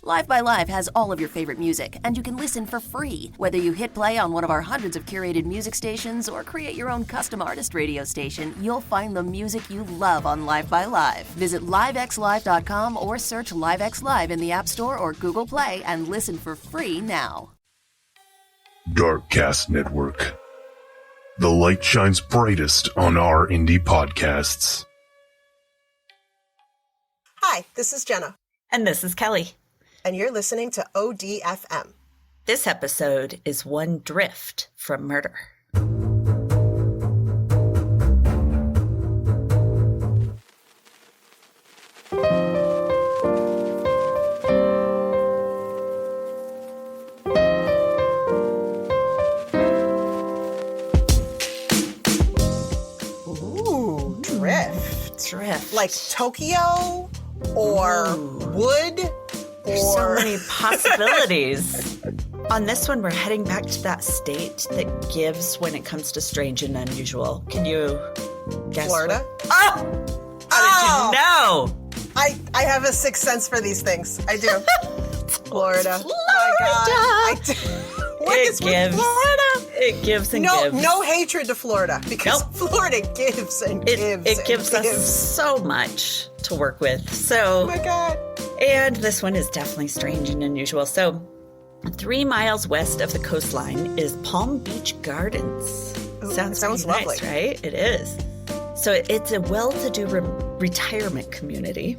Live by Live has all of your favorite music, and you can listen for free. Whether you hit play on one of our hundreds of curated music stations or create your own custom artist radio station, you'll find the music you love on Live by Live. Visit livexlive.com or search LiveX Live in the App Store or Google Play and listen for free now. Darkcast Network. The light shines brightest on our indie podcasts. Hi, this is Jenna. And this is Kelly. And you're listening to ODFM. This episode is One Drift from Murder. Ooh, drift. Drift. Like Tokyo or wood. There's so many possibilities. On this one, we're heading back to that state that gives when it comes to strange and unusual. Can you guess? Florida? Oh! How did you know? I have a sixth sense for these things. I do. Florida. Florida. My God. What is with Florida? It gives and gives. No hatred to Florida because Florida gives and gives. It gives us so much to work with. So, oh my God. And this one is definitely strange and unusual. So, 3 miles west of the coastline is Palm Beach Gardens. Ooh, Sounds lovely, nice, right? It is. So it's a well-to-do retirement community.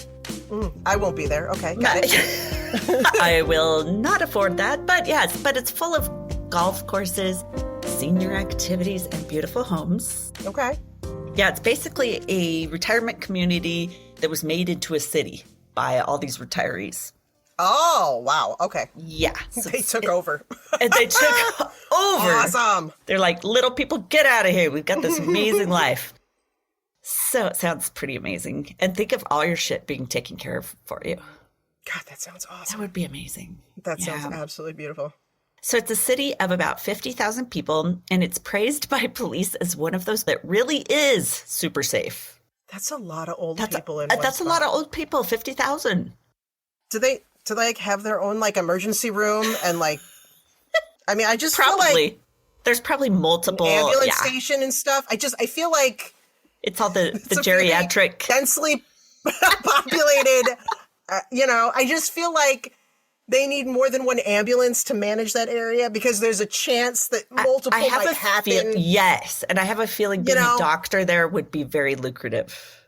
I won't be there. Okay, got it. I will not afford that, but yes, but it's full of golf courses, senior activities, and beautiful homes. Okay. Yeah, it's basically a retirement community that was made into a city by all these retirees. Oh, wow. Okay. Yeah. So they took over. And they took over. Awesome. They're like, little people, get out of here. We've got this amazing life. So it sounds pretty amazing. And think of all your shit being taken care of for you. God, that sounds awesome. That would be amazing. That sounds absolutely beautiful. So it's a city of about 50,000 people, and it's praised by police as one of those that really is super safe. That's a lot of old people in one That's spot. a lot of old people, 50,000. Do they like have their own like emergency room and like I mean I just probably feel like there's probably multiple ambulance station and stuff. I feel like it's all the geriatric densely populated I just feel like they need more than one ambulance to manage that area because there's a chance that multiple might happen. Yes, and I have a feeling being a doctor there would be very lucrative.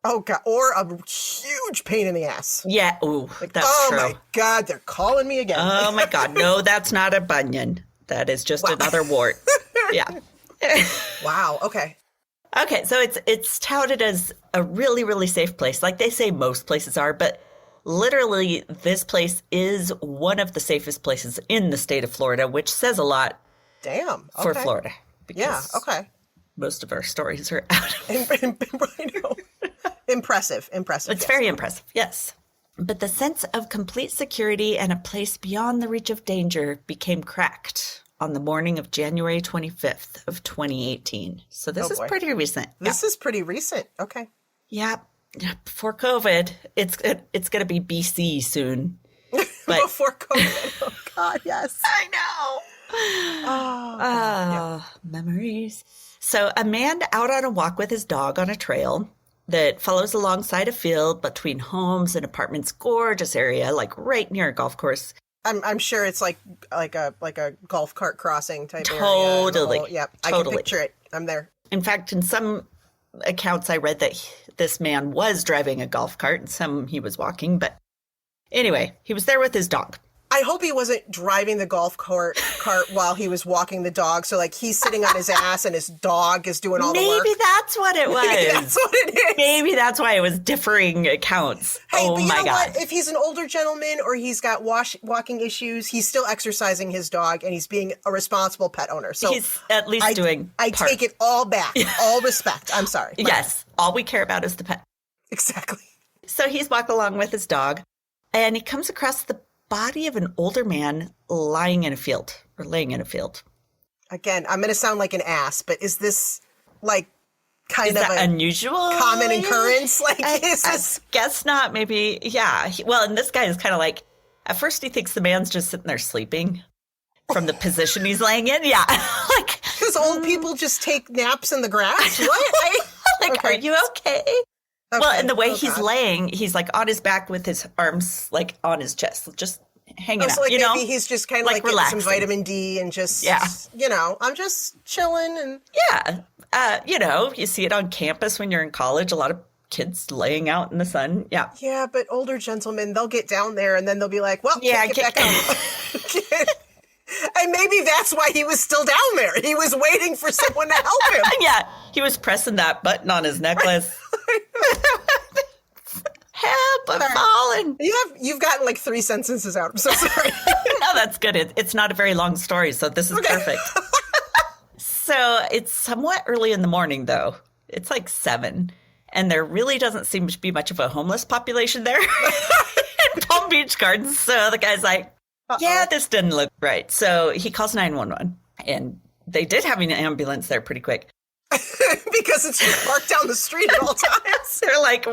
Oh, God. Or a huge pain in the ass. Yeah. Ooh, like, that's true. Oh, my God. They're calling me again. Oh, my God. No, that's not a bunion. That is just another wart. Yeah. Wow. Okay. Okay. So it's touted as a really, really safe place. Like they say most places are, but literally this place is one of the safest places in the state of Florida, which says a lot. Damn. Okay. For Florida. Yeah. Okay. Most of our stories are out of Impressive. It's very impressive, yes. But the sense of complete security and a place beyond the reach of danger became cracked on the morning of January 25th of 2018. So this is pretty recent. This is pretty recent. Okay. Yeah. Before COVID. It's going to be BC soon. But before COVID. Oh, God, yes. I know. Memories. So a man out on a walk with his dog on a trail that follows alongside a field between homes and apartments, gorgeous area, like right near a golf course. I'm sure it's like a golf cart crossing type area. Totally. Yeah, I can picture it. I'm there. In fact, in some accounts I read that this man was driving a golf cart and some he was walking. But anyway, he was there with his dog. I hope he wasn't driving the golf cart while he was walking the dog. So like he's sitting on his ass and his dog is doing all the work. Maybe that's what it was. Maybe that's what it is. Maybe that's why it was differing accounts. Hey, oh but you my know God. what? If he's an older gentleman or he's got walking issues, he's still exercising his dog and he's being a responsible pet owner. So he's at least doing I take it all back. All respect. I'm sorry. Yes. All we care about is the pet. Exactly. So he's walking along with his dog and he comes across the body of an older man laying in a field. Again, I'm going to sound like an ass, but is this like kind of an unusual common occurrence? Like, I guess not. Maybe, yeah. Well, and this guy is kind of like At first he thinks the man's just sitting there sleeping from the position he's laying in. Yeah. Like, because old people just take naps in the grass? What? Like, are you okay? Well, and the way he's laying, he's like on his back with his arms like on his chest, just hanging out. Like you maybe know, he's just kind of like getting some vitamin D and just, I'm just chilling. And you see it on campus when you're in college. A lot of kids laying out in the sun. Yeah. Yeah, but older gentlemen, they'll get down there and then they'll be like, well, get back up. And maybe that's why he was still down there. He was waiting for someone to help him. Yeah, he was pressing that button on his necklace. Help, I'm falling. You've gotten like 3 sentences out. I'm so sorry. No, that's good. It's not a very long story, so this is perfect. So it's somewhat early in the morning, though. It's like 7, and there really doesn't seem to be much of a homeless population there in Palm Beach Gardens. So the guy's like, yeah, this didn't look right. So he calls 911, and they did have an ambulance there pretty quick. Because it's just parked down the street at all times. They're like,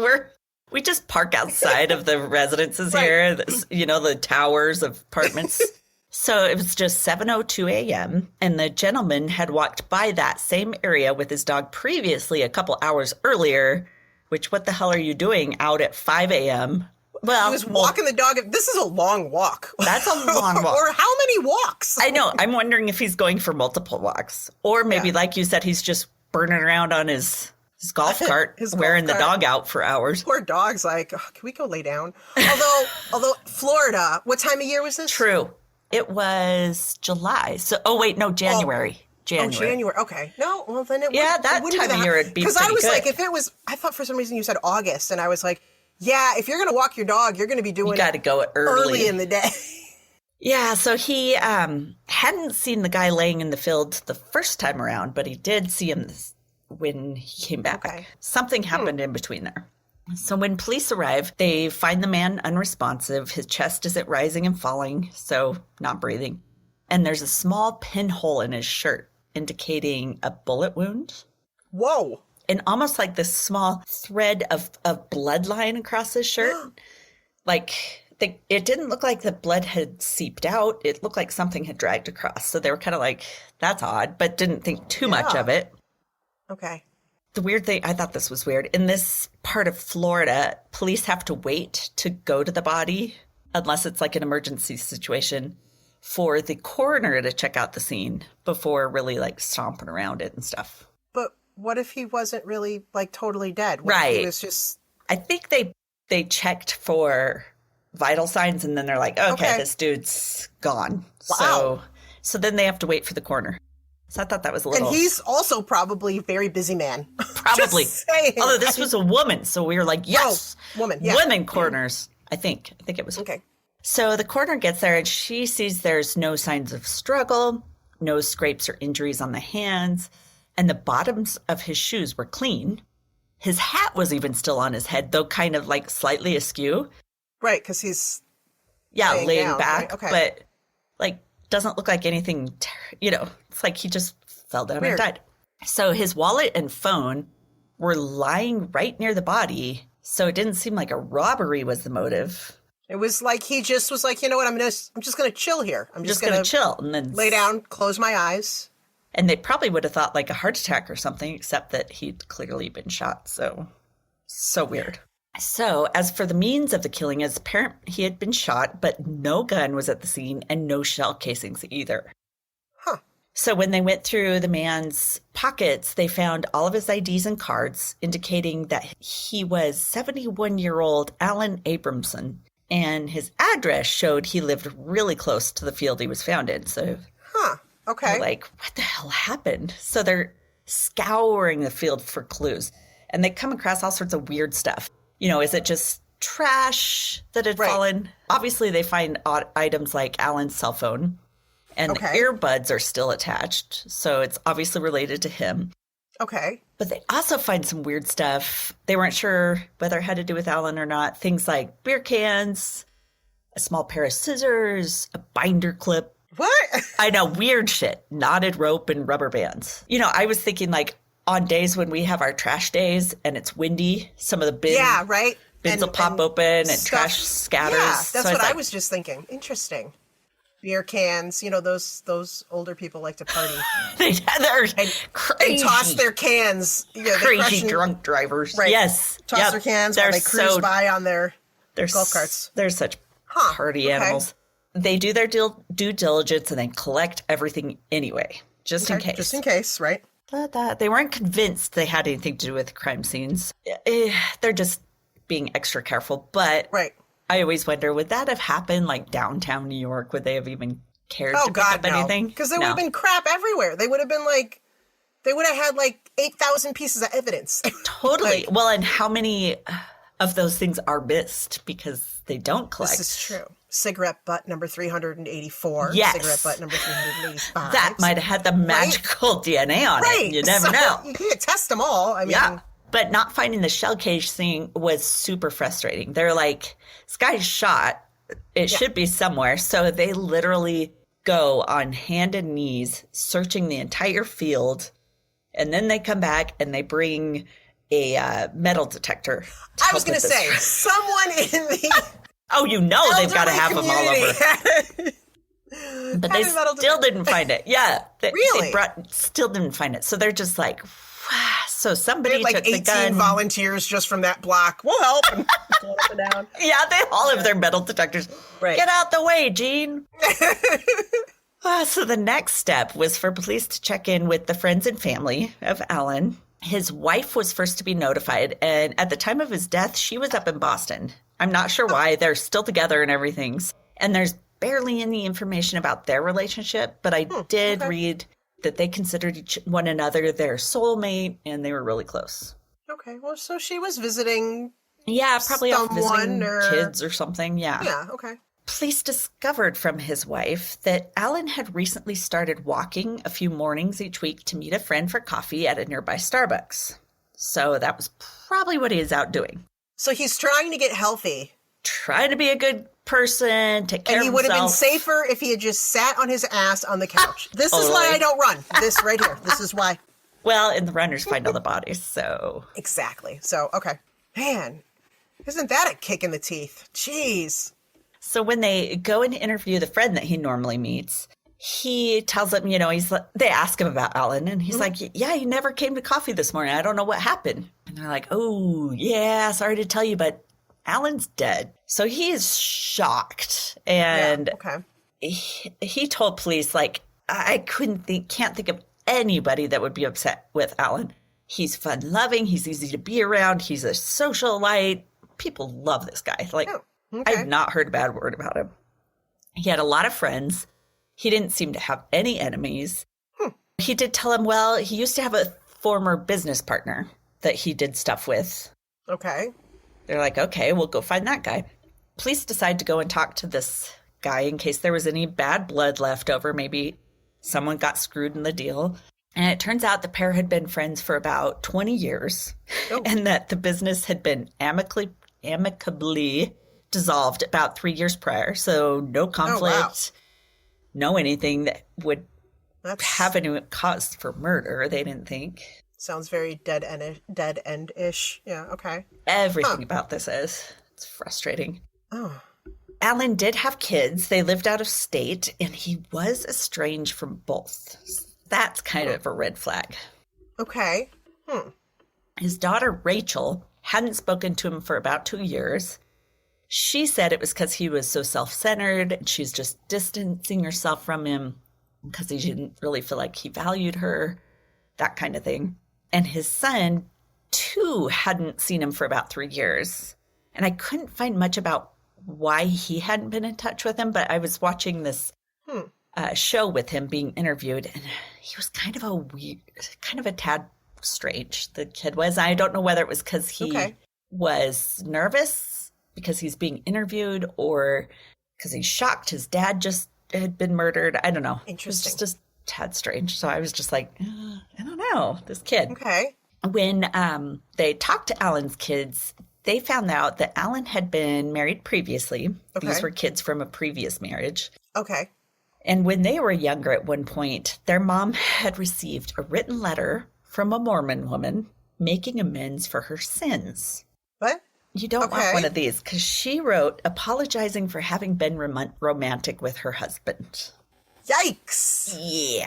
we just park outside of the residences here, the towers of apartments. So it was just 7:02 a.m., and the gentleman had walked by that same area with his dog previously a couple hours earlier, which what the hell are you doing out at 5 a.m.? Well, he was walking the dog. This is a long walk. That's a long walk. Or how many walks? I know. I'm wondering if he's going for multiple walks. Or maybe, like you said, he's just burning around on his golf cart, wearing the dog out for hours. Poor dog's like, can we go lay down? Although Florida, what time of year was this? True. It was July. So, January. January. Okay. No, well then that time of year it'd be pretty good. Because I was like, I thought for some reason you said August, and I was like, yeah, if you're going to walk your dog, you're going to be doing you got to go early in the day. Yeah, so he hadn't seen the guy laying in the field the first time around, but he did see him when he came back. Okay. Something happened in between there. So when police arrive, they find the man unresponsive. His chest isn't rising and falling, so not breathing. And there's a small pinhole in his shirt indicating a bullet wound. Whoa. And almost like this small thread of blood line across his shirt. It didn't look like the blood had seeped out. It looked like something had dragged across. So they were kind of like, that's odd, but didn't think too much of it. Okay. The weird thing, I thought this was weird. In this part of Florida, police have to wait to go to the body, unless it's like an emergency situation, for the coroner to check out the scene before really like stomping around it and stuff. But what if he wasn't really like totally dead? What if he was just... I think they checked for vital signs, and then they're like, okay, this dude's gone. Wow. So then they have to wait for the coroner. So I thought that was a little... And he's also probably a very busy man. Probably. Although this was a woman, so we were like, yes. Woman, yeah. Women coroners, I think. I think it was. Okay. So the coroner gets there, and she sees there's no signs of struggle, no scrapes or injuries on the hands, and the bottoms of his shoes were clean. His hat was even still on his head, though kind of like slightly askew. Right, because he's laying down, back, right? Okay. but like doesn't look like anything, it's like he just fell down and died. So his wallet and phone were lying right near the body, so it didn't seem like a robbery was the motive. It was like he just was like, you know what, I'm just going to chill here. I'm just going to chill and then lay down, close my eyes. And they probably would have thought like a heart attack or something, except that he'd clearly been shot. So weird. So as for the means of the killing, it's apparent he had been shot, but no gun was at the scene and no shell casings either. Huh. So when they went through the man's pockets, they found all of his IDs and cards, indicating that he was 71-year-old Alan Abrahamson, and his address showed he lived really close to the field he was found in. So, okay. Like, what the hell happened? So they're scouring the field for clues, and they come across all sorts of weird stuff. Is it just trash that had fallen? Obviously, they find odd items like Alan's cell phone, and the earbuds are still attached, so it's obviously related to him. Okay. But they also find some weird stuff. They weren't sure whether it had to do with Alan or not. Things like beer cans, a small pair of scissors, a binder clip. What? I know, weird shit. Knotted rope and rubber bands. I was thinking like on days when we have our trash days and it's windy, some of the bins. Yeah, right. Bins will pop open and stuff, trash scatters. Yeah, that's what I was just thinking. Interesting. Beer cans, those older people like to party. They're crazy. And toss their cans. Yeah, crazy drunk drivers. Right. Yes. Toss their cans while they cruise by on their golf carts. They're such party animals. They do their due diligence and then collect everything anyway, just in case. Just in case, right? But they weren't convinced they had anything to do with crime scenes. They're just being extra careful. But I always wonder, would that have happened like downtown New York? Would they have even cared to pick up anything? Because there would have been crap everywhere. They would have been like, they would have had like 8,000 pieces of evidence. Totally. Well, and how many of those things are missed because they don't collect? This is true. Cigarette butt number 384. Yes. Cigarette butt number 385. That might have had the magical DNA on it. You never know. You can't test them all. I mean, But not finding the shell cage thing was super frustrating. They're like, this guy's shot. It should be somewhere. So they literally go on hand and knees searching the entire field. And then they come back and they bring a metal detector. I was going to say, someone in the... Oh, they've got to have them all over. But they still didn't find it. Yeah. Really? They still didn't find it. So they're just like... So somebody took the gun. 18 volunteers just from that block. We'll help. And going up and down. Yeah, they all have their metal detectors. Right. Get out the way, Gene. So the next step was for police to check in with the friends and family of Alan. His wife was first to be notified, and at the time of his death, she was up in Boston. I'm not sure why. They're still together and everything. And there's barely any information about their relationship, but I did read that they considered one another their soulmate, and they were really close. Okay, well, so she was visiting... Yeah, probably off visiting kids or something, yeah. Yeah, okay. Police discovered from his wife that Alan had recently started walking a few mornings each week to meet a friend for coffee at a nearby Starbucks. So that was probably what he was out doing. So he's trying to get healthy. Trying to be a good person, take care of himself. And he would have been safer if he had just sat on his ass on the couch. This is why I don't run. This right here. This is why. Well, and the runners find all the bodies, so... Exactly. So, okay. Man, isn't that a kick in the teeth? Jeez. So when they go and interview the friend that he normally meets, he tells them, they ask him about Alan, and he's like, yeah, he never came to coffee this morning. I don't know what happened. And they're like, oh, yeah, sorry to tell you, but Alan's dead. So he is shocked. And he told police, like, I can't think of anybody that would be upset with Alan. He's fun-loving. He's easy to be around. He's a socialite. People love this guy. Like, I've not heard a bad word about him. He had a lot of friends. He didn't seem to have any enemies. He did tell him, well, he used to have a former business partner that he did stuff with. Okay. They're like, okay, we'll go find that guy. Police decide to go and talk to this guy in case there was any bad blood left over. Maybe someone got screwed in the deal. And it turns out the pair had been friends for about 20 years and that the business had been amicably dissolved about 3 years prior. So no conflict, no anything that would have any cause for murder, they didn't think. Sounds very dead end-ish. Yeah, okay. Everything about this is. It's frustrating. Oh. Alan did have kids. They lived out of state, and he was estranged from both. That's kind of a red flag. Okay. His daughter, Rachel, hadn't spoken to him for about 2 years. She said it was because he was so self-centered, and she's just distancing herself from him because he didn't really feel like he valued her, that kind of thing. And his son, too, hadn't seen him for about 3 years. And I couldn't find much about why he hadn't been in touch with him, but I was watching this show with him being interviewed, and he was kind of a tad strange, the kid was. I don't know whether it was because he was nervous because he's being interviewed or because he's shocked his dad just had been murdered. I don't know. Interesting. It was just a tad strange. So I was just like, I don't know, this kid. Okay. When they talked to Alan's kids, they found out that Alan had been married previously. Okay. These were kids from a previous marriage. Okay. And when they were younger at one point, their mom had received a written letter from a Mormon woman making amends for her sins. What? You don't want one of these, because she wrote apologizing for having been romantic with her husband. Yikes. Yeah,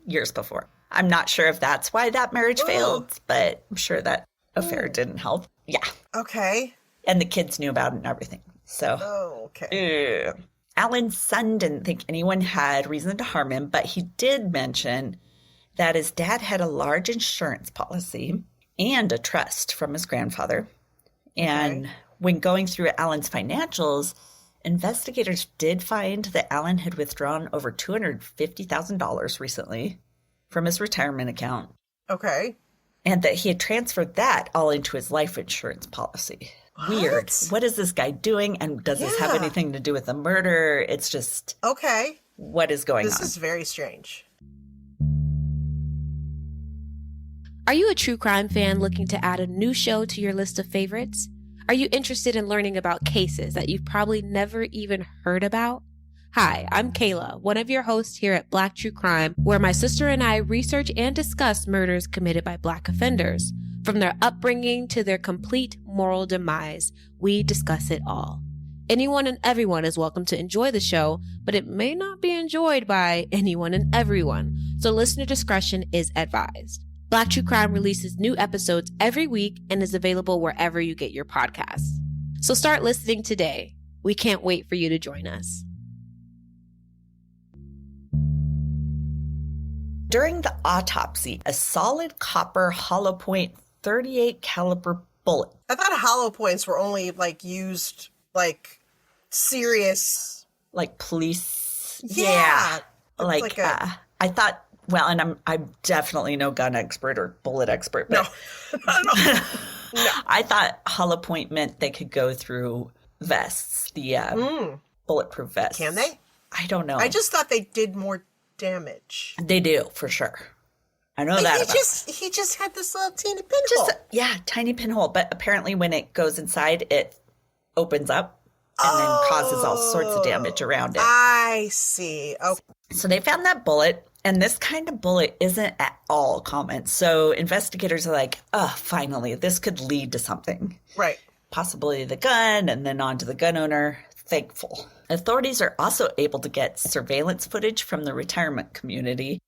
years before. I'm not sure if that's why that marriage failed, but I'm sure that affair didn't help. Yeah. Okay. And the kids knew about it and everything. So. Oh, okay. Alan's son didn't think anyone had reason to harm him, but he did mention that his dad had a large insurance policy and a trust from his grandfather. And when going through Alan's financials, investigators did find that Alan had withdrawn over $250,000 recently from his retirement account. Okay. And that he had transferred that all into his life insurance policy. Weird. What is this guy doing? And does this have anything to do with the murder? It's just... Okay. What is going on? This is very strange. Are you a true crime fan looking to add a new show to your list of favorites? Are you interested in learning about cases that you've probably never even heard about? Hi, I'm Kayla, one of your hosts here at Black True Crime, where my sister and I research and discuss murders committed by Black offenders. From their upbringing to their complete moral demise, we discuss it all. Anyone and everyone is welcome to enjoy the show, but it may not be enjoyed by anyone and everyone, so listener discretion is advised. Black True Crime releases new episodes every week and is available wherever you get your podcasts. So start listening today. We can't wait for you to join us. During the autopsy, a solid copper hollow point .38 caliber bullet. I thought hollow points were only used serious, police. Yeah. I thought. Well, and I'm definitely no gun expert or bullet expert, but no. I thought hollow point meant they could go through vests, the bulletproof vests. Can they? I don't know. I just thought they did more damage. They do, for sure. I know that. He just had this little teeny pinhole. Tiny pinhole. But apparently when it goes inside, it opens up and then causes all sorts of damage around it. I see. Okay. So they found that bullet, and this kind of bullet isn't at all common. So investigators are like, finally, this could lead to something. Right. Possibly the gun, and then on to the gun owner. Thankful. Authorities are also able to get surveillance footage from the retirement community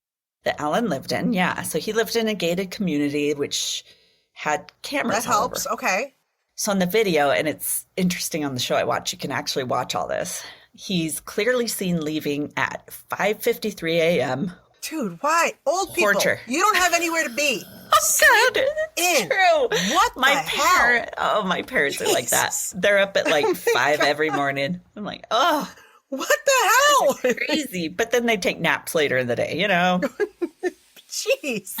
that Alan lived in. Yeah, so he lived in a gated community which had cameras. That helps. Okay. So on the video, and it's interesting on the show I watch, you can actually watch all this. He's clearly seen leaving at 5:53 a.m. Dude, why? Old people. Torture. You don't have anywhere to be. Oh, God. In. True. What my the hell? Oh, my parents are like that. They're up at 5 every morning. I'm like, oh. What the hell? Crazy. But then they take naps later in the day, you know? Jeez.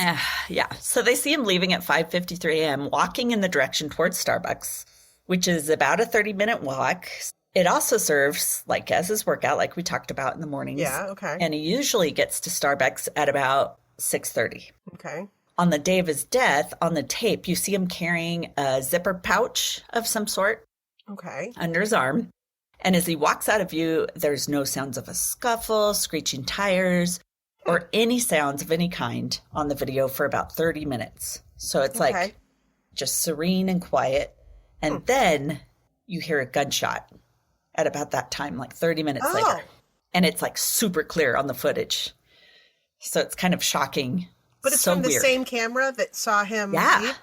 Yeah. So they see him leaving at 5:53 a.m., walking in the direction towards Starbucks, which is about a 30-minute walk. It also serves as his workout, like we talked about in the mornings. Yeah, okay. And he usually gets to Starbucks at about 6:30. Okay. On the day of his death, on the tape, you see him carrying a zipper pouch of some sort. Okay. Under his arm. And as he walks out of view, there's no sounds of a scuffle, screeching tires, or any sounds of any kind on the video for about 30 minutes. So it's just serene and quiet. And then you hear a gunshot at about that time, 30 minutes later. And it's super clear on the footage. So it's kind of shocking. But it's so from the weird. same camera that saw him leave?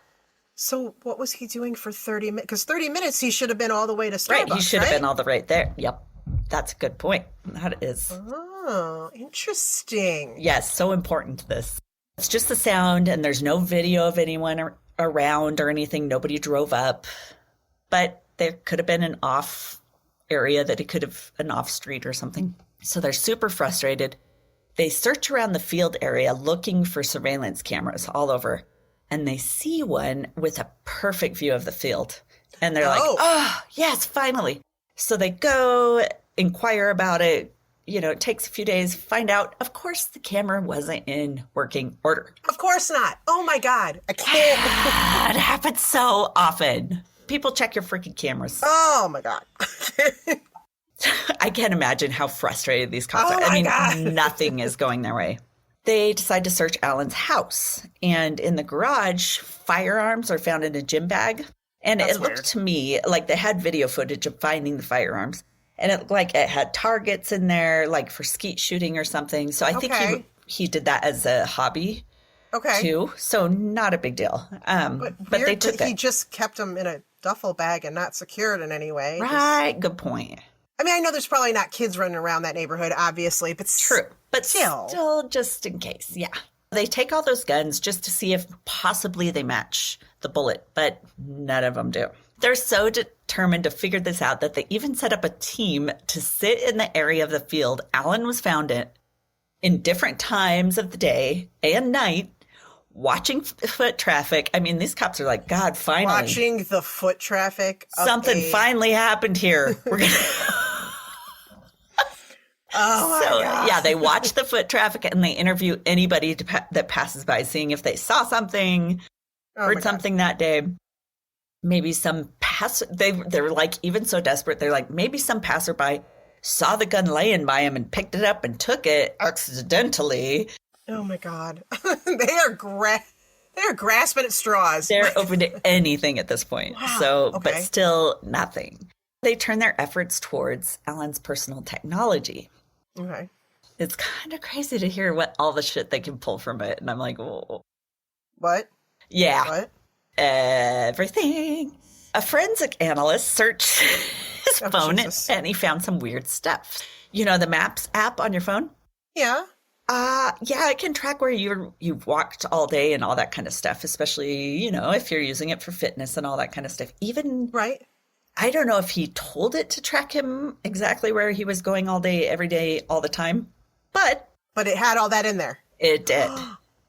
So what was he doing for 30 minutes? Because 30 minutes, he should have been all the way to Starbucks, Right, he should have been all the way there. Yep. That's a good point. That is. Oh, interesting. Yes, so important, this. It's just the sound, and there's no video of anyone around or anything. Nobody drove up. But there could have been an off area an off street or something. So they're super frustrated. They search around the field area looking for surveillance cameras all over. And they see one with a perfect view of the field. And they're like, oh, yes, finally. So they go inquire about it. It takes a few days, find out. Of course, the camera wasn't in working order. Of course not. Oh, my God. I can't. It happens so often. People check your freaking cameras. Oh, my God. I can't imagine how frustrated these cops are. God. Nothing is going their way. They decide to search Alan's house. And in the garage, firearms are found in a gym bag. And That's it looked weird. to me like they had video footage of finding the firearms. And it looked like it had targets in there, like for skeet shooting or something. So I think he did that as a hobby too. So not a big deal. But they took that he just kept them in a duffel bag and not secured in any way. Right. Good point. I mean, I know there's probably not kids running around that neighborhood, obviously, but true. But still just in case. Yeah. They take all those guns just to see if possibly they match the bullet, but none of them do. They're so determined to figure this out that they even set up a team to sit in the area of the field Alan was found in different times of the day and night, watching foot traffic. I mean, these cops are like, God, finally. Watching the foot traffic. Something finally happened here. We're going to... Oh, my God. Yeah, they watch the foot traffic and they interview anybody that passes by, seeing if they saw something, heard something that day. Maybe some they're like even so desperate. They're like, maybe some passerby saw the gun laying by him and picked it up and took it accidentally. Oh my God. They are grasping at straws. They're open to anything at this point. Wow. So, but still nothing. They turn their efforts towards Alan's personal technology. Okay. It's kind of crazy to hear what all the shit they can pull from it. And I'm like, whoa. What? Yeah. What? Everything. A forensic analyst searched his phone and he found some weird stuff. You know the Maps app on your phone? Yeah. Yeah, it can track where you've walked all day and all that kind of stuff, especially, you know, if you're using it for fitness and all that kind of stuff. Even, right. I don't know if he told it to track him exactly where he was going all day, every day, all the time, but it had all that in there. It did.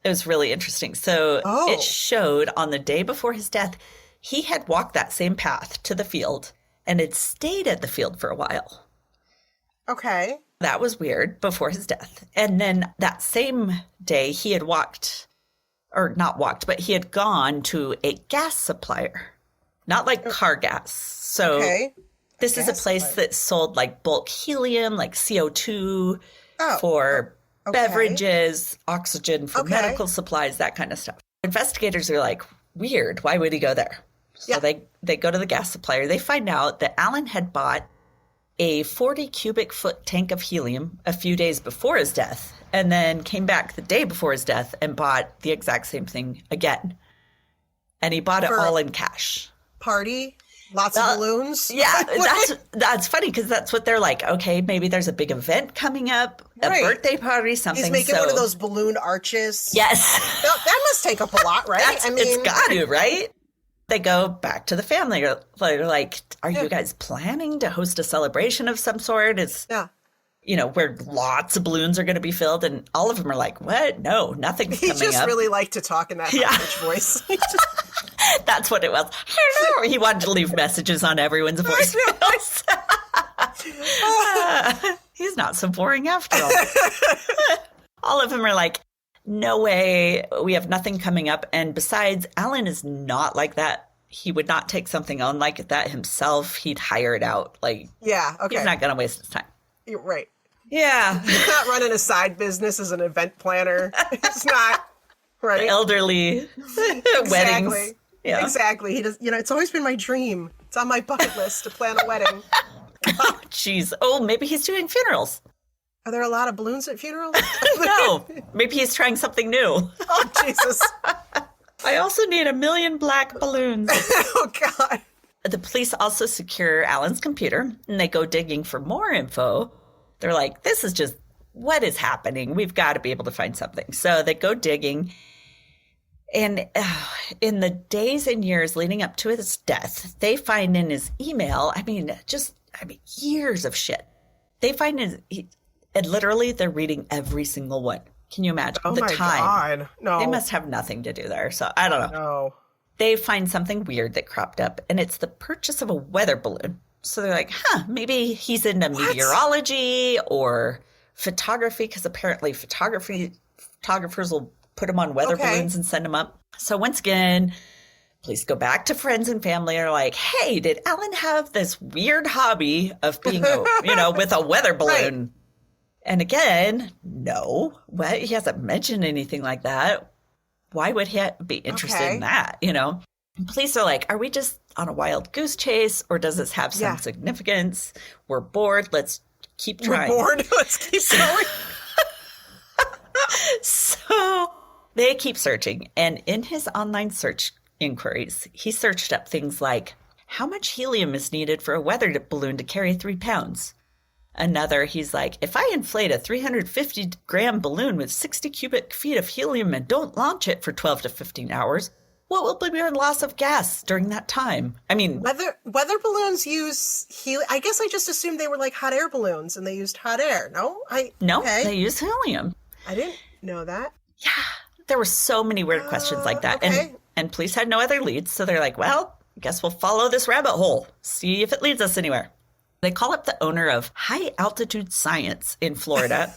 It was really interesting. So it showed on the day before his death, he had walked that same path to the field and had stayed at the field for a while. Okay. That was weird before his death. And then that same day he had he had gone to a gas supplier, not like car gas. So this is a place that sold like bulk helium, like CO2 for beverages, oxygen for medical supplies, that kind of stuff. Investigators are like, weird. Why would he go there? So they go to the gas supplier. They find out that Alan had bought a 40 cubic foot tank of helium a few days before his death, and then came back the day before his death and bought the exact same thing again. And he bought it all in cash. Party? Lots of balloons? Yeah, that's funny because that's what they're like. Okay, maybe there's a big event coming up, a birthday party, something. He's making one of those balloon arches. Yes. That must take up a lot, right? It's got to, right? They go back to the family. They're like, are you guys planning to host a celebration of some sort? You know, where lots of balloons are going to be filled. And all of them are like, what? No, nothing's coming up. He just really liked to talk in that high-pitched voice. That's what it was. Hello. He wanted to leave messages on everyone's voicemails. He's not so boring after all. All of them are like, no way. We have nothing coming up. And besides, Alan is not like that. He would not take something on like that himself. He'd hire it out. Like, he's not going to waste his time. You're right. Yeah. He's not running a side business as an event planner. It's not, right? The elderly weddings. Yeah. Exactly. He does. You know, it's always been my dream. It's on my bucket list to plan a wedding. Jeez. Oh, maybe he's doing funerals. Are there a lot of balloons at funerals? No. Maybe he's trying something new. Oh, Jesus. I also need 1 million black balloons. Oh, God. The police also secure Alan's computer, and they go digging for more info. They're like, this is just, what is happening? We've got to be able to find something. So they go digging. And in the days and years leading up to his death, they find in his email, years of shit. They find and literally they're reading every single one. Can you imagine the time? God. No. They must have nothing to do there. So I don't know. No. They find something weird that cropped up, and it's the purchase of a weather balloon. So they're like, maybe he's into meteorology or photography, because apparently photographers will put them on weather balloons and send them up. So once again, police go back to friends and family and are like, hey, did Alan have this weird hobby of being, with a weather balloon? Right. And again, no. What? He hasn't mentioned anything like that. Why would he be interested in that? Police are like, are we just on a wild goose chase, or does this have some significance? We're bored. Let's keep trying. We're bored. Let's keep going. So they keep searching. And in his online search inquiries, he searched up things like, how much helium is needed for a weather balloon to carry 3 pounds? Another, he's like, if I inflate a 350-gram balloon with 60 cubic feet of helium and don't launch it for 12 to 15 hours, what will be our loss of gas during that time? I mean, weather balloons use helium. I guess I just assumed they were like hot air balloons and they used hot air. No, they use helium. I didn't know that. Yeah, there were so many weird questions like that, and police had no other leads, so they're like, well, I guess we'll follow this rabbit hole, see if it leads us anywhere. They call up the owner of High Altitude Science in Florida.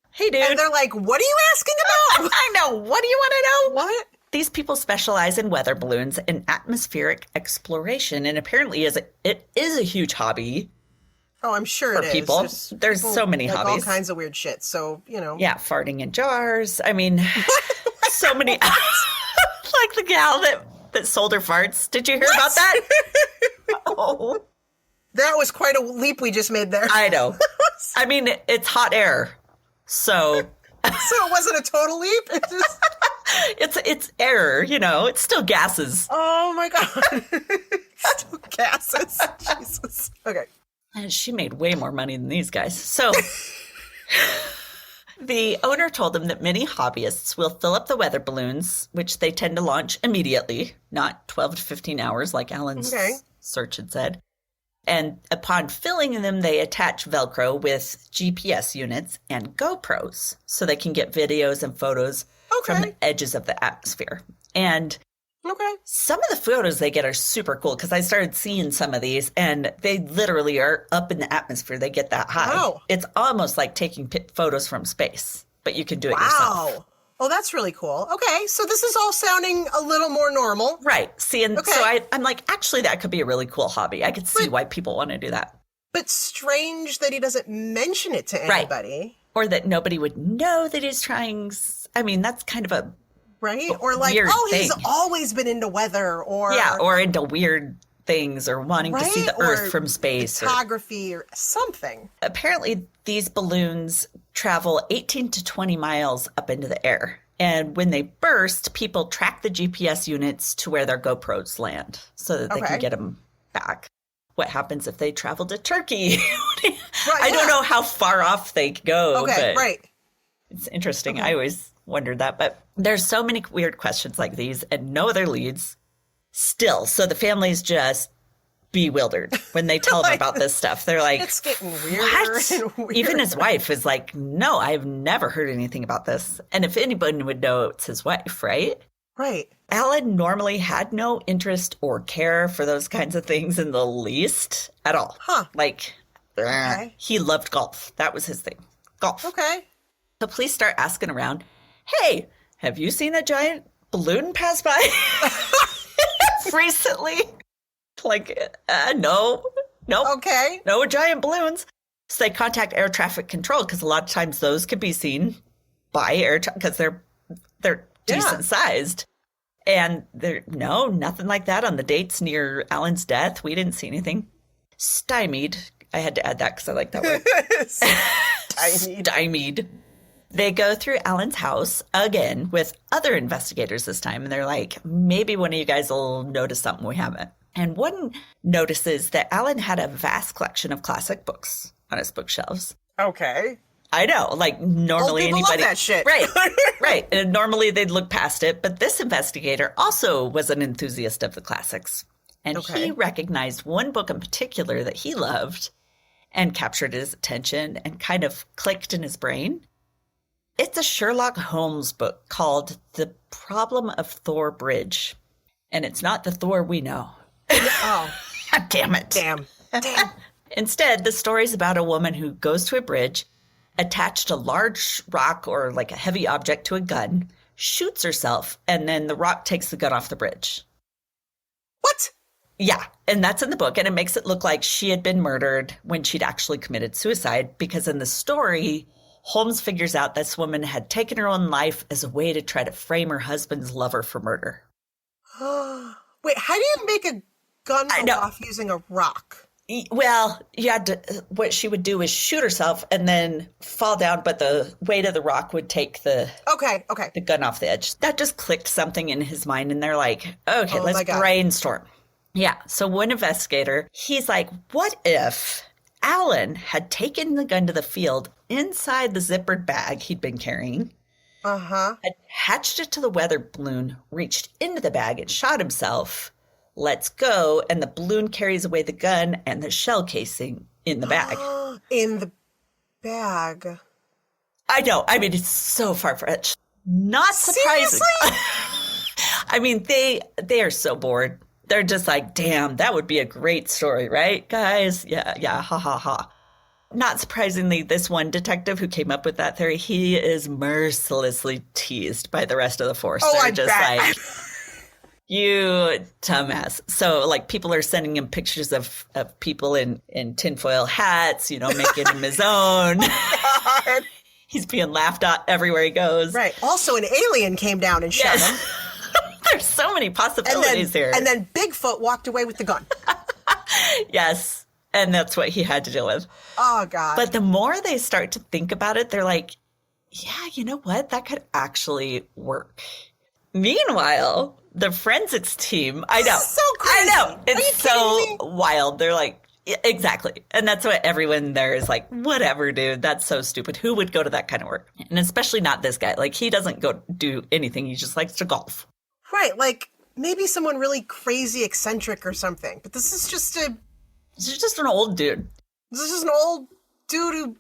Hey, dude. And they're like, what are you asking about? I know. What do you want to know? What? These people specialize in weather balloons and atmospheric exploration, and apparently it is a huge hobby. Oh, I'm sure it is. People. There's so many like hobbies. All kinds of weird shit. So, Yeah, farting in jars. I mean, so many. Like the gal that sold her farts. Did you hear about that? Oh. That was quite a leap we just made there. I know. I mean, it's hot air. So it wasn't a total leap? It's air, it's still gases. Oh my God. Still gases. Jesus. Okay. And she made way more money than these guys. So the owner told them that many hobbyists will fill up the weather balloons, which they tend to launch immediately, not 12 to 15 hours like Alan's search had said. And upon filling them, they attach Velcro with GPS units and GoPros so they can get videos and photos from the edges of the atmosphere. And some of the photos they get are super cool because I started seeing some of these and they literally are up in the atmosphere. They get that high. Wow. It's almost like taking photos from space, but you can do it yourself. Oh, that's really cool. Okay, so this is all sounding a little more normal. Right. See, and so I'm like, actually, that could be a really cool hobby. I could see why people want to do that. But strange that he doesn't mention it to anybody. Right. Or that nobody would know that he's trying. I mean, that's kind of a or like, thing. He's always been into weather or... Yeah, or into weird things or wanting to see the Earth from space. Photography or something. Apparently, these balloons travel 18 to 20 miles up into the air. And when they burst, people track the GPS units to where their GoPros land so that they can get them back. What happens if they travel to Turkey? I don't know how far off they go. Okay, but it's interesting. I always wondered that. But there's so many weird questions like these and no other leads. Still, so the family's just bewildered when they tell them about this stuff. They're like, it's getting weirder what? And weirder. Even his wife is like, no, I've never heard anything about this. And if anybody would know, it's his wife, right? Right. Alan normally had no interest or care for those kinds of things in the least at all. Like, he loved golf. That was his thing. Golf. Okay. The police start asking around, hey, have you seen a giant balloon pass by recently? Like, no. Okay. No giant balloons. So they contact air traffic control because a lot of times those could be seen by air because they're decent sized. And nothing like that on the dates near Alan's death. We didn't see anything. Stymied. I had to add that because I like that word. Stymied. They go through Alan's house again with other investigators this time. And they're like, maybe one of you guys will notice something we haven't. And one notices that Alan had a vast collection of classic books on his bookshelves. Okay. I know. Like, normally Old people anybody... love that shit. Right. And normally they'd look past it. But this investigator also was an enthusiast of the classics. And he recognized one book in particular that he loved and captured his attention and kind of clicked in his brain. It's a Sherlock Holmes book called The Problem of Thor Bridge. And it's not the Thor we know. Oh. Damn it. Damn. Instead, the story's about a woman who goes to a bridge, attached a large rock or like a heavy object to a gun, shoots herself, and then the rock takes the gun off the bridge. What? Yeah, and that's in the book, and it makes it look like she had been murdered when she'd actually committed suicide, because in the story, Holmes figures out this woman had taken her own life as a way to try to frame her husband's lover for murder. Wait, how do you make a gun go off using a rock? Well, you had to, what she would do is shoot herself and then fall down, but the weight of the rock would take the gun off the edge. That just clicked something in his mind, and they're like, okay, let's brainstorm. Yeah, so one investigator, he's like, what if Alan had taken the gun to the field inside the zippered bag he'd been carrying, attached it to the weather balloon, reached into the bag and shot himself, lets go, and the balloon carries away the gun and the shell casing in the bag. In the bag. I know. I mean, it's so far-fetched. Not surprising. I mean, they are so bored. They're just like, damn, that would be a great story, right, guys? Yeah, ha, ha, ha. Not surprisingly, this one detective who came up with that theory, he is mercilessly teased by the rest of the force. Oh, They're just like, you dumbass. So, like, people are sending him pictures of people in tinfoil hats, making him his own. God. He's being laughed at everywhere he goes. Right. Also, an alien came down and shot him. There's so many possibilities here. And then Bigfoot walked away with the gun. Yes. And that's what he had to deal with. Oh, God. But the more they start to think about it, they're like, yeah, you know what? That could actually work. Meanwhile, the forensics team, I know. This is so crazy. I know. It's so wild. They're like, yeah, exactly. And that's what everyone there is like, whatever, dude. That's so stupid. Who would go to that kind of work? And especially not this guy. Like, he doesn't go do anything. He just likes to golf. Right. Like, maybe someone really crazy golf or something. But this is just an old dude. This is an old dude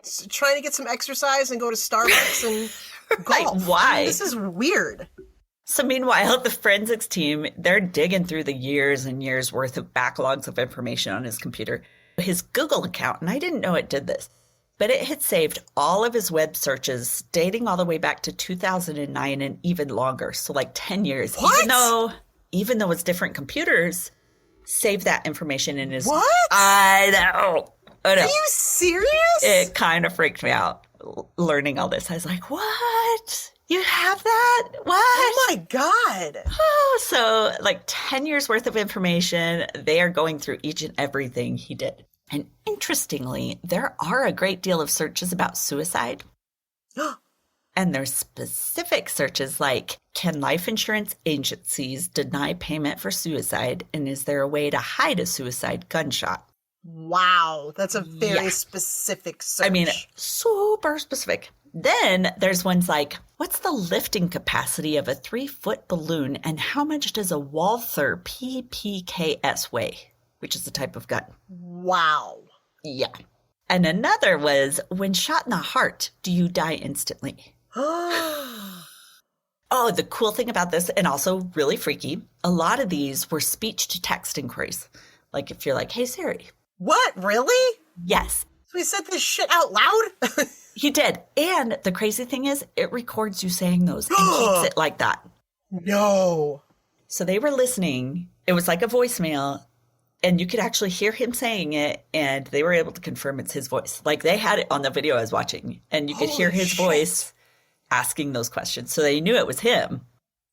who's trying to get some exercise and go to Starbucks and golf. Like, why? I mean, this is weird. So meanwhile, the forensics team, they're digging through the years and years worth of backlogs of information on his computer. His Google account, and I didn't know it did this, but it had saved all of his web searches dating all the way back to 2009 and even longer. So like 10 years. What? Even though it's different computers, save that information in his... What? I know. Are you serious? It kind of freaked me out learning all this. I was like, what? You have that? What? Oh my God. Oh, so like 10 years worth of information. They are going through each and everything he did. And interestingly, there are a great deal of searches about suicide. And there's specific searches like, can life insurance agencies deny payment for suicide? And is there a way to hide a suicide gunshot? Wow. That's a very specific search. I mean, super specific. Then there's ones like, what's the lifting capacity of a 3-foot balloon and how much does a Walther PPKS weigh? Which is a type of gun. Wow. Yeah. And another was, when shot in the heart, do you die instantly? Oh, the cool thing about this, and also really freaky, a lot of these were speech-to-text inquiries. Like if you're like, hey, Siri. What? Really? Yes. So he said this shit out loud? He did. And the crazy thing is, it records you saying those and keeps it like that. No. So they were listening. It was like a voicemail. And you could actually hear him saying it, and they were able to confirm it's his voice. Like, they had it on the video I was watching, and you could hear his voice asking those questions. So they knew it was him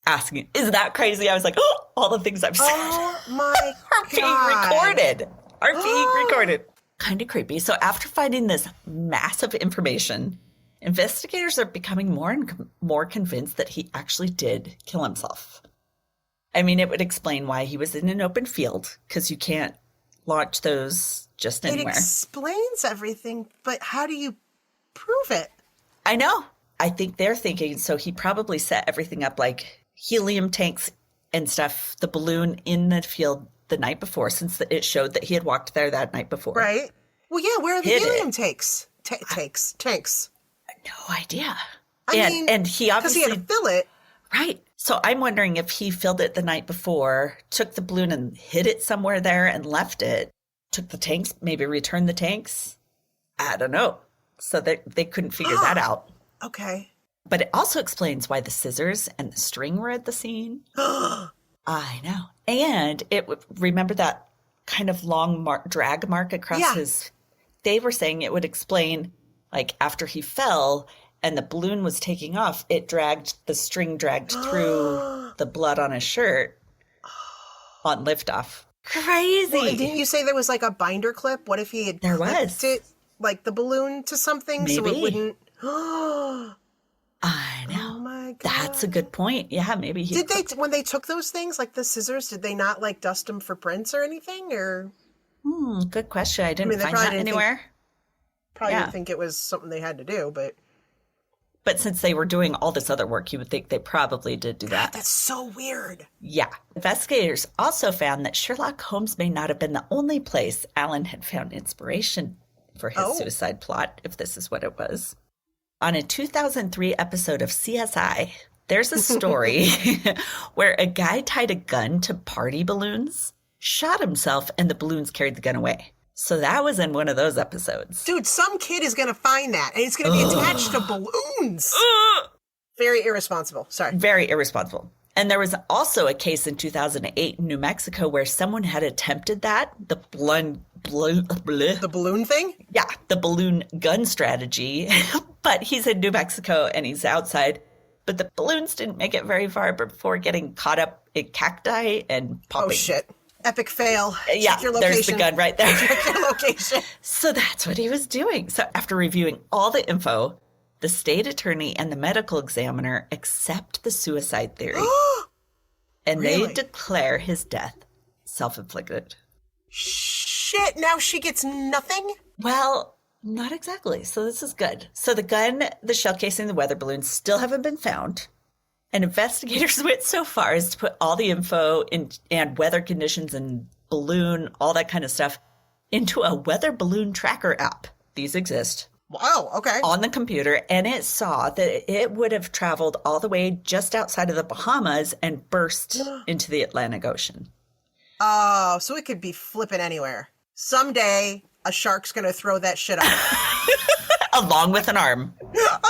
asking. Isn't that crazy? I was like, oh, all the things I've said Oh, my are being recorded. Kind of creepy. So after finding this massive information, investigators are becoming more and more convinced that he actually did kill himself. I mean, it would explain why he was in an open field, because you can't launch those just anywhere. It explains everything, but how do you prove it? I know. I think they're thinking, so he probably set everything up like helium tanks and stuff, the balloon in the field the night before, since it showed that he had walked there that night before. Right. Well, yeah, where are the helium tanks? Tanks. No idea. I mean, and he obviously... Because he had to fill it. Right. So I'm wondering if he filled it the night before, took the balloon and hid it somewhere there and left it, took the tanks, maybe returned the tanks. I don't know. So they couldn't figure that out. Okay. But it also explains why the scissors and the string were at the scene. I know. And remember that kind of long drag mark across his... They were saying it would explain, like, after he fell and the balloon was taking off, the string dragged through the blood on his shirt on liftoff. Crazy. Well, didn't you say there was like a binder clip? What if he had clipped it, like the balloon to something so it wouldn't... I know. Oh my God. That's a good point. Yeah, maybe he... When they took those things, like the scissors, did they not like dust them for prints or anything? Or... good question. I didn't find that anywhere. Didn't think it was something they had to do, but... But since they were doing all this other work, you would think they probably did do that. God, that's so weird. Yeah. Investigators also found that Sherlock Holmes may not have been the only place Alan had found inspiration for his suicide plot, if this is what it was. On a 2003 episode of CSI, there's a story where a guy tied a gun to party balloons, shot himself, and the balloons carried the gun away. So that was in one of those episodes. Dude, some kid is going to find that, and it's going to be attached to balloons. Very irresponsible. Sorry. Very irresponsible. And there was also a case in 2008 in New Mexico where someone had attempted that, the balloon thing? Yeah, the balloon gun strategy. But he's in New Mexico and he's outside. But the balloons didn't make it very far before getting caught up in cacti and popping. Oh, shit. Epic fail. Yeah, check your location. There's the gun right there. Check your location. So that's what he was doing. So after reviewing all the info, the state attorney and the medical examiner accept the suicide theory. And Really? they declare his death self-inflicted. Shit, now she gets nothing? Well, not exactly. So this is good. So the gun, the shell casing, the weather balloons still haven't been found. And investigators went so far as to put all the info and weather conditions and balloon, all that kind of stuff, into a weather balloon tracker app. These exist. Wow, okay. On the computer, and it saw that it would have traveled all the way just outside of the Bahamas and burst into the Atlantic Ocean. Oh, so it could be flipping anywhere. Someday, a shark's going to throw that shit up. Along with an arm. With an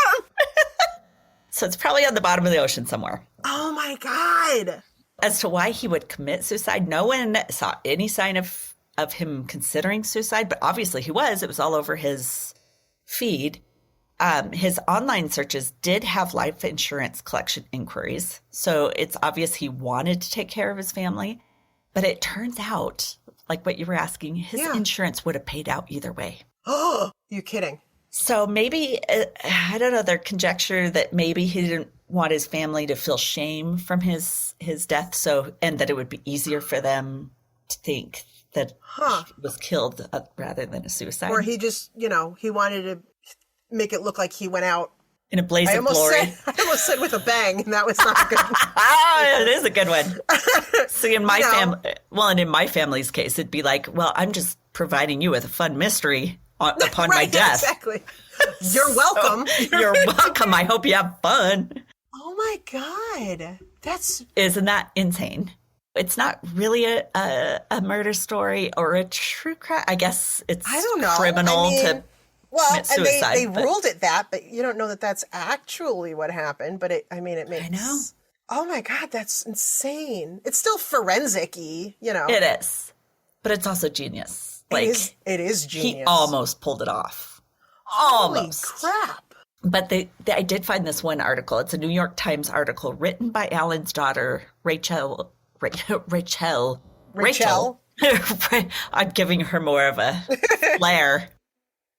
arm! So it's probably on the bottom of the ocean somewhere. Oh my God. As to why he would commit suicide, no one saw any sign of him considering suicide, but obviously he was. It was all over his feed. His online searches did have life insurance collection inquiries, so it's obvious he wanted to take care of his family. But it turns out, like what you were asking, his insurance would have paid out either way. Oh, you kidding? So maybe, I don't know, their conjecture that maybe he didn't want his family to feel shame from his death, and that it would be easier for them to think that he was killed rather than a suicide. Or he just, he wanted to make it look like he went out in a blaze of glory. I almost said with a bang, and that was not a good one. It is a good one. See, in my family, and in my family's case, it'd be like, well, I'm just providing you with a fun mystery upon my death. Exactly. You're welcome. You're welcome. I hope you have fun. Oh my God. Isn't that insane? It's not really a murder story or a true crime. I guess it's criminal to commit suicide. They ruled it that, but you don't know that that's actually what happened. But it makes... I know. Oh my God, that's insane. It's still forensic-y, It is. But it's also genius. It is genius. He almost pulled it off. Almost. Holy crap. But I did find this one article. It's a New York Times article written by Alan's daughter, Rachel. I'm giving her more of a flair.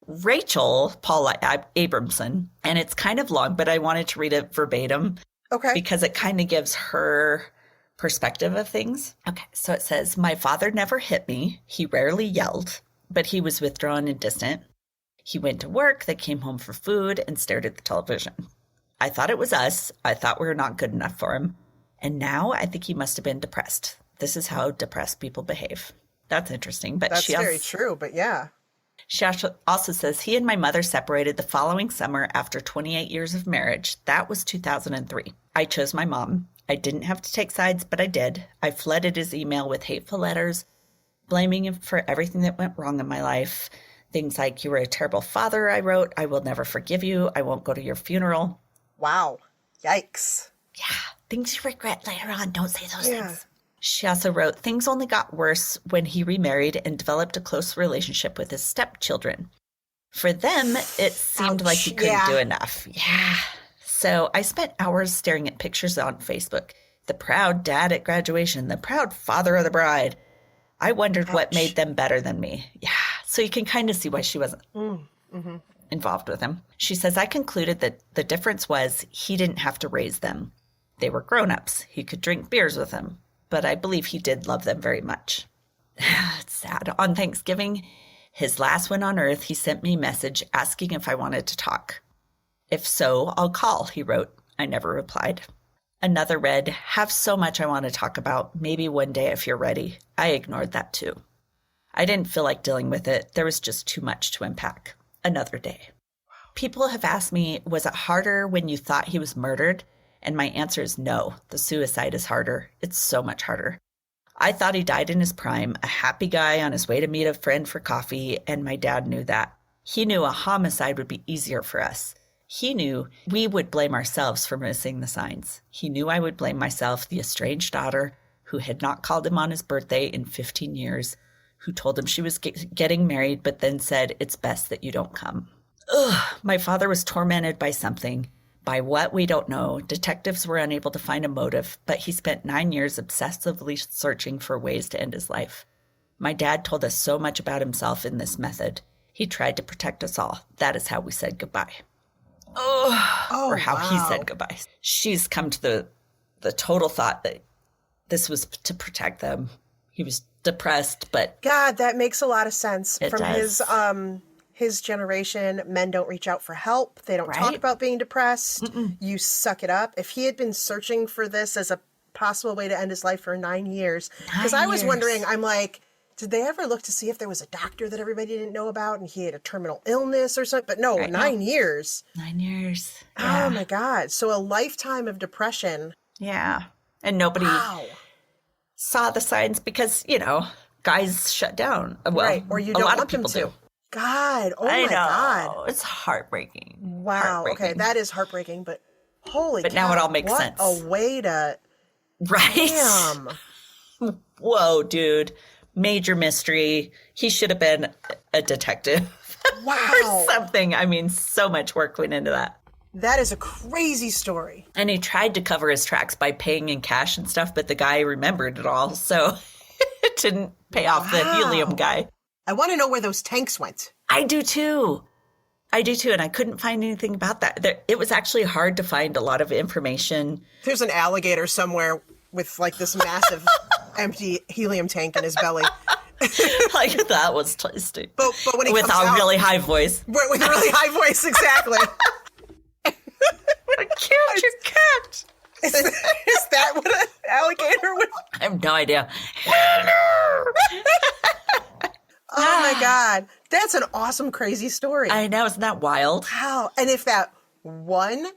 Rachel Paula Abramson. And it's kind of long, but I wanted to read it verbatim. Okay. Because it kind of gives her perspective of things. Okay, so it says, my father never hit me. He rarely yelled, but he was withdrawn and distant. He went to work, then came home for food and stared at the television. I thought it was us. I thought we were not good enough for him. And now I think he must have been depressed. This is how depressed people behave. That's interesting. But that's very true, but yeah. She also says, he and my mother separated the following summer after 28 years of marriage. That was 2003. I chose my mom. I didn't have to take sides, but I did. I flooded his email with hateful letters, blaming him for everything that went wrong in my life. Things like, you were a terrible father, I wrote. I will never forgive you. I won't go to your funeral. Wow. Yikes. Yeah. Things you regret later on. Don't say those things. She also wrote, things only got worse when he remarried and developed a close relationship with his stepchildren. For them, it seemed like he couldn't do enough. Yeah. So I spent hours staring at pictures on Facebook, The proud dad at graduation, the proud father of the bride. I wondered what made them better than me. Yeah, so you can kind of see why she wasn't involved with him. She says, I concluded that the difference was he didn't have to raise them. They were grown-ups. He could drink beers with them. But I believe he did love them very much. It's sad. On Thanksgiving, his last one on Earth, he sent me a message asking if I wanted to talk. If so, I'll call, he wrote. I never replied. Another read, have so much I want to talk about. Maybe one day if you're ready. I ignored that too. I didn't feel like dealing with it. There was just too much to unpack. Another day. People have asked me, was it harder when you thought he was murdered? And my answer is no. The suicide is harder. It's so much harder. I thought he died in his prime, a happy guy on his way to meet a friend for coffee, and my dad knew that. He knew a homicide would be easier for us. He knew we would blame ourselves for missing the signs. He knew I would blame myself, the estranged daughter, who had not called him on his birthday in 15 years, who told him she was getting married, but then said, it's best that you don't come. Ugh, my father was tormented by something. By what, we don't know. Detectives were unable to find a motive, but he spent 9 years obsessively searching for ways to end his life. My dad told us so much about himself in this method. He tried to protect us all. That is how we said goodbye. Or how he said goodbye. She's come to the total thought that this was to protect them. He was depressed, but God, that makes a lot of sense. It From does. his generation, men don't reach out for help. They don't talk about being depressed. You suck it up. If he had been searching for this as a possible way to end his life for 9 years, because I was wondering, I'm like, did they ever look to see if there was a doctor that everybody didn't know about and he had a terminal illness or something? But no, 9 years. 9 years. Yeah. Oh my God. So a lifetime of depression. Yeah. And nobody saw the signs because, guys shut down. Well, right. Or you don't want them to. God. Oh my God. It's heartbreaking. Wow. Okay. That is heartbreaking, but holy cow. But now it all makes sense. What a way to. Right. Damn. Whoa, dude. Major mystery. He should have been a detective. Wow. Or something. I mean, so much work went into that. That is a crazy story. And he tried to cover his tracks by paying in cash and stuff, but the guy remembered it all. So it didn't pay off the helium guy. I want to know where those tanks went. I do too. And I couldn't find anything about that. It was actually hard to find a lot of information. There's an alligator somewhere with like this massive empty helium tank in his belly. Like that was tasty. But when he with comes a out, really high voice. With a really high voice, exactly. What a cute cat. Is that what an alligator would? I have no idea. Oh my God. That's an awesome, crazy story. I know. Isn't that wild? Wow. And if that one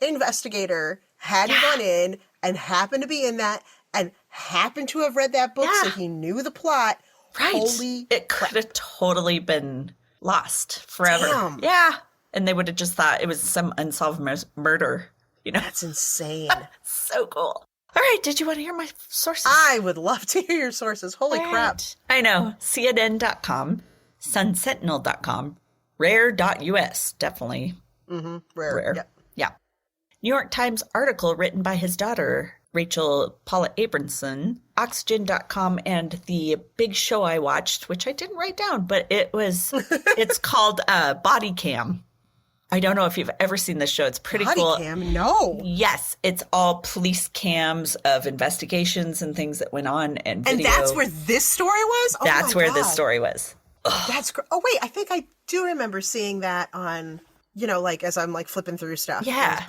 investigator hadn't gone in and happened to be in that and happened to have read that book so he knew the plot, holy it could have totally been lost forever. Damn. Yeah. And they would have just thought it was some unsolved murder, That's insane. So cool. All right. Did you want to hear my sources? I would love to hear your sources. Holy crap. I know. CNN.com, sunsentinel.com, rare.us. Definitely. Mm-hmm. Rare. Yep. Yeah. New York Times article written by his daughter, Rachel Paula Abramson, Oxygen.com, and the big show I watched, which I didn't write down, but it's called Body Cam. I don't know if you've ever seen this show. It's pretty cool. Body Cam? No. Yes. It's all police cams of investigations and things that went on and video. And that's where this story was? That's where this story was. That's great. Oh, wait. I think I do remember seeing that on, like as I'm like flipping through stuff. Yeah.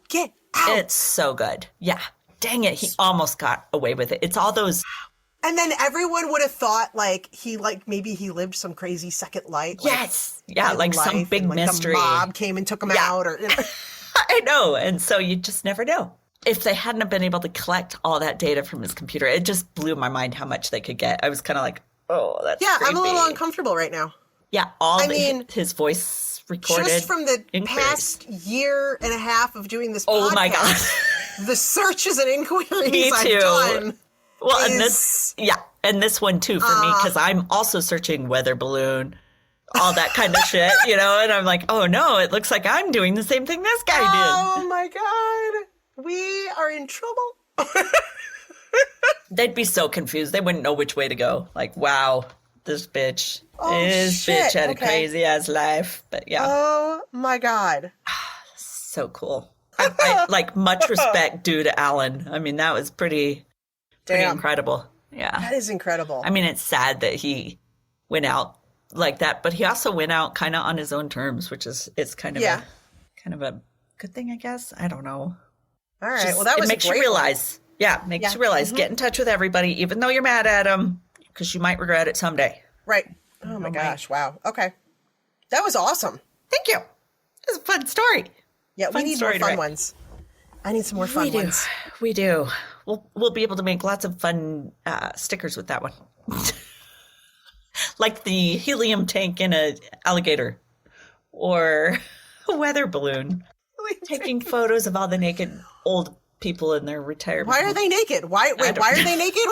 Get out. It's so good. Yeah. Dang it. He almost got away with it. It's all those. And then everyone would have thought maybe he lived some crazy second life. Yes. Yeah. Like some big mystery. The mob came and took him out. Or, I know. And so you just never know. If they hadn't have been able to collect all that data from his computer, it just blew my mind how much they could get. I was kind of like, oh, that's creepy. I'm a little uncomfortable right now. Yeah. His voice recorded. Just from the past year and a half of doing this podcast. Oh my God. The searches and inquiries Me too. I've done. Well, and this one too for me, because I'm also searching weather balloon, all that kind of shit, and I'm like, oh no, it looks like I'm doing the same thing this guy did. Oh my God. we are in trouble. They'd be so confused. They wouldn't know which way to go. Like, wow, this bitch had a crazy ass life. But yeah. Oh my God. So cool. I like, much respect due to Alan. I mean, that was pretty incredible. Yeah. That is incredible. I mean, it's sad that he went out like that, but he also went out kind of on his own terms, which is kind of a good thing, I guess. I don't know. All right. Well, that was it makes you realize. Yeah, makes you realize. Get in touch with everybody, even though you're mad at them, because you might regret it someday. Right. Oh my gosh. Wow. Okay. That was awesome. Thank you. It was a fun story. Yeah, we need more fun ones. I need some more fun ones. We do. We'll be able to make lots of fun stickers with that one. Like the helium tank in an alligator or a weather balloon. Taking photos of all the naked old people in their retirement. Why are they naked? Why are they naked?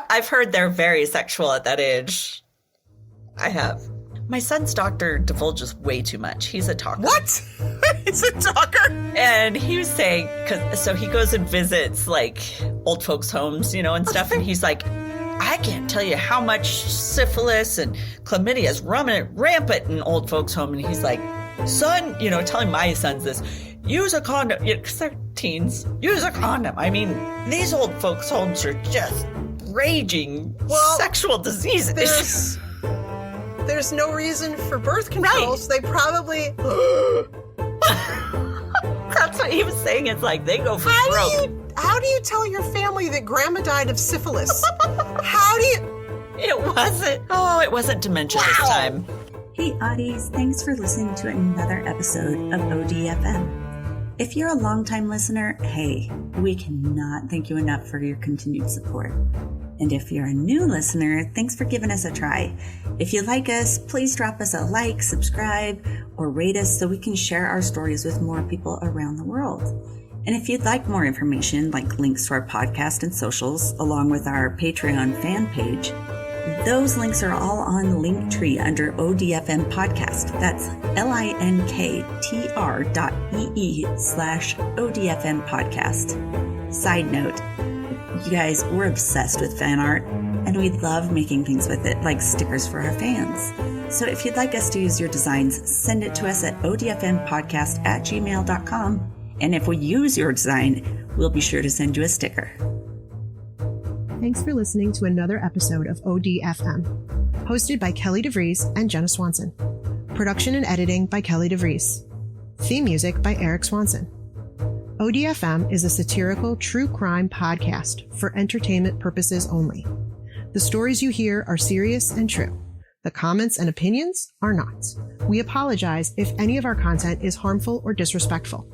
I've heard they're very sexual at that age. I have. My son's doctor divulges way too much. He's a talker. What? He's a talker? And he was saying, so he goes and visits like old folks' homes, and stuff. And he's like, I can't tell you how much syphilis and chlamydia is rampant in old folks' home. And he's like, son, telling my sons this, use a condom, because they're teens, use a condom. I mean, these old folks' homes are just raging sexual diseases. There's no reason for birth control, right. So they probably... That's what he was saying. It's like they go for broke. How do you tell your family that grandma died of syphilis? How do you... It wasn't dementia this time. Hey, Oddies. Thanks for listening to another episode of ODFM. If you're a longtime listener, hey, we cannot thank you enough for your continued support. And if you're a new listener, thanks for giving us a try. If you like us, please drop us a like, subscribe, or rate us so we can share our stories with more people around the world. And if you'd like more information, like links to our podcast and socials, along with our Patreon fan page, those links are all on Linktree under ODFM Podcast. That's linktr.ee/ODFM Podcast. Side note, you guys, we're obsessed with fan art, and we love making things with it, like stickers for our fans. So if you'd like us to use your designs, send it to us at odfmpodcast@gmail.com. And if we use your design, we'll be sure to send you a sticker. Thanks for listening to another episode of ODFM, hosted by Kelly DeVries and Jenna Swanson. Production and editing by Kelly DeVries. Theme music by Eric Swanson. ODFM is a satirical true crime podcast for entertainment purposes only. The stories you hear are serious and true. The comments and opinions are not. We apologize if any of our content is harmful or disrespectful.